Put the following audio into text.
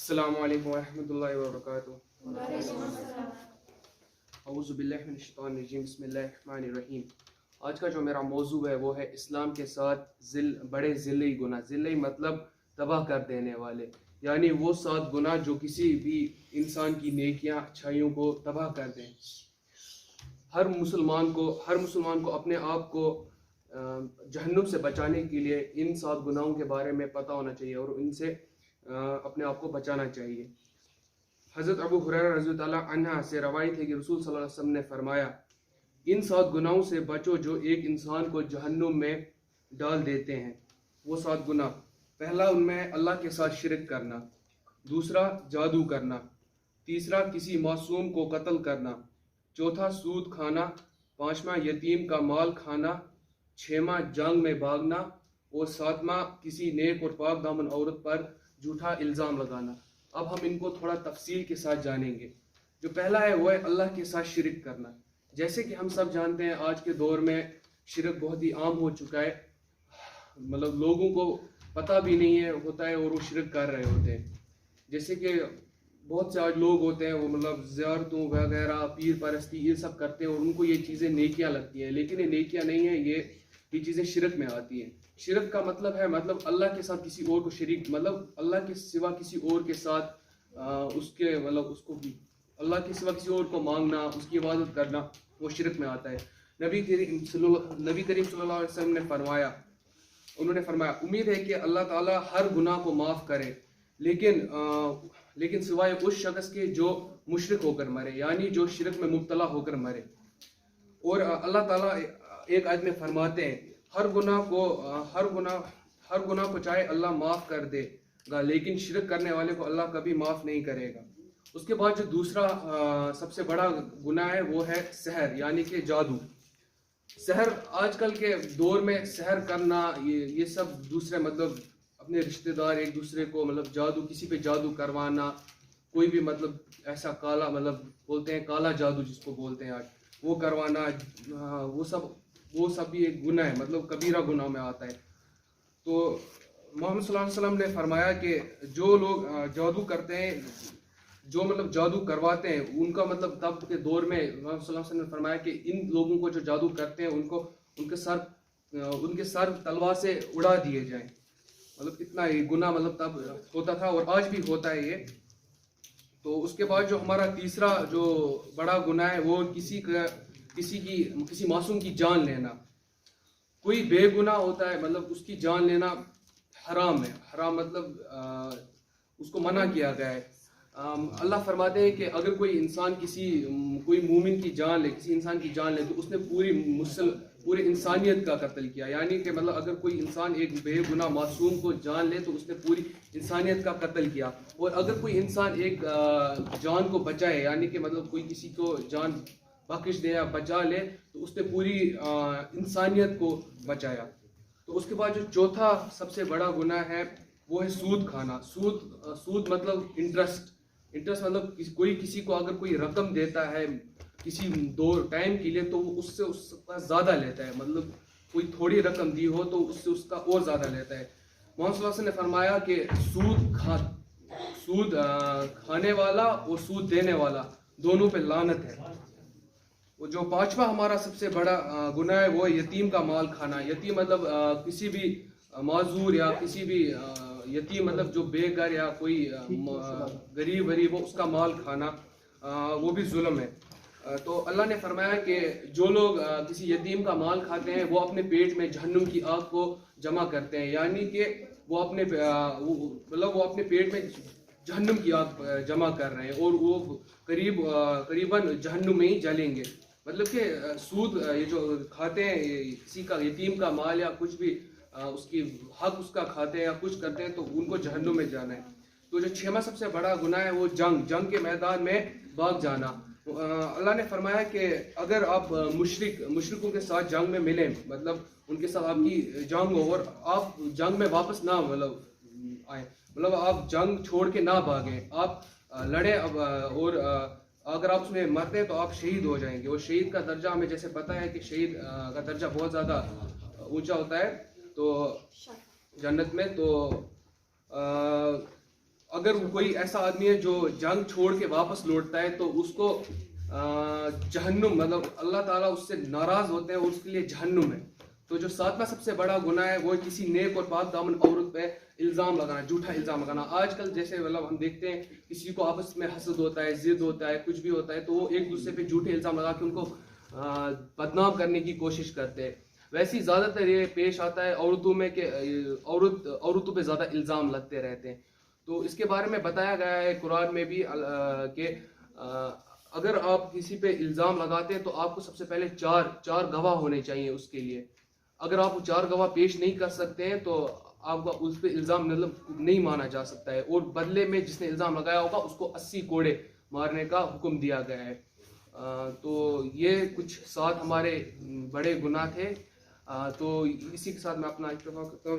السلام علیکم ورحمۃ اللہ وبرکاتہ۔ اعوذ باللہ من الشیطان الرجیم، بسم اللہ الرحمن الرحیم۔ آج کا جو میرا موضوع ہے وہ ہے اسلام کے ساتھ بڑے ذلی گناہ۔ ذلی مطلب تباہ کر دینے والے، یعنی وہ 7 گناہ جو کسی بھی انسان کی نیکیاں اچھائیوں کو تباہ کر دیں۔ ہر مسلمان کو اپنے آپ کو جہنم سے بچانے کے لیے ان 7 گناہوں کے بارے میں پتہ ہونا چاہیے اور ان سے اپنے آپ کو بچانا چاہیے۔ حضرت ابو ہریرہ رضی اللہ عنہ سے روایت ہے کہ رسول صلی اللہ علیہ وسلم نے فرمایا، ان 7 گناہوں سے بچو جو ایک انسان کو جہنم میں ڈال دیتے ہیں۔ وہ 7 گناہ، پہلا ان میں اللہ کے ساتھ شرک کرنا، دوسرا جادو کرنا، تیسرا کسی معصوم کو قتل کرنا، چوتھا سود کھانا، پانچواں یتیم کا مال کھانا، چھواں جنگ میں بھاگنا، اور ساتواں کسی نیک اور پاک دامن عورت پر جھوٹا الزام لگانا۔ اب ہم ان کو تھوڑا تفصیل کے ساتھ جانیں گے۔ جو پہلا ہے وہ ہے اللہ کے ساتھ شرک کرنا۔ جیسے کہ ہم سب جانتے ہیں آج کے دور میں شرک بہت ہی عام ہو چکا ہے، مطلب لوگوں کو پتہ بھی نہیں ہوتا ہے اور وہ شرک کر رہے ہوتے ہیں۔ جیسے کہ بہت سے آج لوگ ہوتے ہیں وہ مطلب زیارتوں وغیرہ پیر پرستی یہ سب کرتے ہیں اور ان کو یہ چیزیں نیکیاں لگتی ہیں، لیکن یہ نیکیاں نہیں ہیں، یہ چیزیں شرک میں آتی ہیں۔ شرک کا مطلب ہے اللہ کے ساتھ کسی اور کو شریک، مطلب اللہ کے سوا کسی اور کے ساتھ اللہ کے سوا کسی اور کو مانگنا، اس کی عبادت کرنا، وہ شرک میں آتا ہے۔ نبی کریم صلی اللہ علیہ وسلم نے فرمایا، امید ہے کہ اللہ تعالیٰ ہر گناہ کو معاف کرے لیکن سوائے اس شخص کے جو مشرک ہو کر مرے، یعنی جو شرک میں مبتلا ہو کر مرے۔ اور اللہ تعالیٰ ایک آیت میں فرماتے ہیں، ہر گناہ کو چاہے اللہ معاف کر دے گا لیکن شرک کرنے والے کو اللہ کبھی معاف نہیں کرے گا۔ اس کے بعد جو دوسرا سب سے بڑا گناہ ہے وہ ہے سحر، یعنی کہ جادو۔ سحر آج کل کے دور میں سحر کرنا، یہ سب دوسرے مطلب اپنے رشتہ دار ایک دوسرے کو مطلب کسی پہ جادو کروانا، کوئی بھی مطلب ایسا کالا مطلب بولتے ہیں کالا جادو جس کو بولتے ہیں آج، وہ کروانا، وہ سب بھی ایک گناہ ہے، مطلب کبیرہ گناہ میں آتا ہے۔ تو محمد صلی اللہ علیہ وسلم نے فرمایا کہ جو لوگ جادو کرتے ہیں، جو مطلب جادو کرواتے ہیں، ان کا مطلب تب کے دور میں محمد صلی اللہ علیہ وسلم نے فرمایا کہ ان لوگوں کو جو جادو کرتے ہیں ان کے سر تلوار سے اڑا دیے جائیں۔ مطلب اتنا یہ گناہ مطلب تب ہوتا تھا اور آج بھی ہوتا ہے یہ۔ تو اس کے بعد جو ہمارا تیسرا جو بڑا گناہ ہے وہ کسی معصوم کی جان لینا۔ کوئی بے گناہ ہوتا ہے مطلب اس کی جان لینا حرام ہے، حرام مطلب اس کو منع کیا گیا ہے۔ اللہ فرماتے ہیں کہ اگر کوئی انسان کوئی مومن کی جان لے، کسی انسان کی جان لے تو اس نے پوری انسانیت کا قتل کیا، یعنی کہ مطلب اگر کوئی انسان ایک بے گناہ معصوم کو جان لے تو اس نے پوری انسانیت کا قتل کیا۔ اور اگر کوئی انسان ایک جان کو بچائے، یعنی کہ مطلب کوئی کسی کو جان بخش دے یا بچا لے تو اس نے پوری انسانیت کو بچایا۔ تو اس کے بعد جو چوتھا سب سے بڑا گناہ ہے وہ ہے سود کھانا۔ سود مطلب انٹرسٹ مطلب کوئی کسی کو اگر کوئی رقم دیتا ہے کسی ٹائم کے لیے تو وہ اس کا زیادہ لیتا ہے، مطلب کوئی تھوڑی رقم دی ہو تو اس کا اور زیادہ لیتا ہے۔ محمد صلی اللہ علیہ وسلم نے فرمایا کہ سود کھانے والا اور سود دینے والا دونوں پہ لعنت ہے۔ وہ جو پانچواں ہمارا سب سے بڑا گناہ ہے وہ یتیم کا مال کھانا۔ یتیم مطلب کسی بھی معذور یا کسی بھی یتیم مطلب جو بے گھر یا کوئی غریب ہو اس کا مال کھانا، وہ بھی ظلم ہے۔ تو اللہ نے فرمایا کہ جو لوگ کسی یتیم کا مال کھاتے ہیں وہ اپنے پیٹ میں جہنم کی آگ کو جمع کرتے ہیں، یعنی کہ وہ اپنے پیٹ میں جہنم کی آگ جمع کر رہے ہیں اور وہ قریباً جہنم میں ہی جلیں گے۔ مطلب کہ سود یہ جو کھاتے ہیں کسی کا یتیم کا مال یا کچھ بھی اس کی حق اس کا کھاتے ہیں یا کچھ کرتے ہیں تو ان کو جہنم میں جانا ہے۔ تو جو چھواں سب سے بڑا گناہ ہے وہ جنگ کے میدان میں بھاگ جانا۔ اللہ نے فرمایا کہ اگر آپ مشرکوں کے ساتھ جنگ میں ملیں، مطلب ان کے ساتھ آپ کی جنگ ہو اور آپ جنگ میں واپس نہ آئیں، مطلب آپ جنگ چھوڑ کے نہ بھاگیں، آپ لڑیں اور اگر آپ اس میں مرتے ہیں تو آپ شہید ہو جائیں گے۔ اور شہید کا درجہ ہمیں جیسے پتہ ہے کہ شہید کا درجہ بہت زیادہ اونچا ہوتا ہے تو جنت میں۔ تو اگر کوئی ایسا آدمی ہے جو جنگ چھوڑ کے واپس لوٹتا ہے تو اس کو جہنم مطلب اللہ تعالیٰ اس سے ناراض ہوتے ہیں اور اس کے لیے جہنم ہے. تو جو ساتواں سب سے بڑا گناہ ہے وہ کسی نیک اور پاک دامن عورت پہ الزام لگانا, جھوٹا الزام لگانا. آج کل جیسے مطلب ہم دیکھتے ہیں کسی کو آپس میں حسد ہوتا ہے, ضد ہوتا ہے, کچھ بھی ہوتا ہے, تو وہ ایک دوسرے پہ جھوٹے الزام لگا کے ان کو بدنام کرنے کی کوشش کرتے ہیں. ویسے ہی زیادہ تر یہ پیش آتا ہے عورتوں میں کہ عورتوں پہ زیادہ الزام لگتے رہتے ہیں. تو اس کے بارے میں بتایا گیا ہے قرآن میں بھی کہ اگر آپ کسی پہ الزام لگاتے ہیں تو آپ کو سب سے پہلے چار گواہ ہونے چاہیے اس کے لیے. اگر آپ وہ 4 گواہ پیش نہیں کر سکتے ہیں تو آپ کا اس پہ الزام مطلب نہیں مانا جا سکتا ہے, اور بدلے میں جس نے الزام لگایا ہوگا اس کو 80 کوڑے مارنے کا حکم دیا گیا ہے. تو یہ کچھ 7 ہمارے بڑے گناہ تھے. تو اسی کے ساتھ میں اپنا اتفاق کرتا ہوں.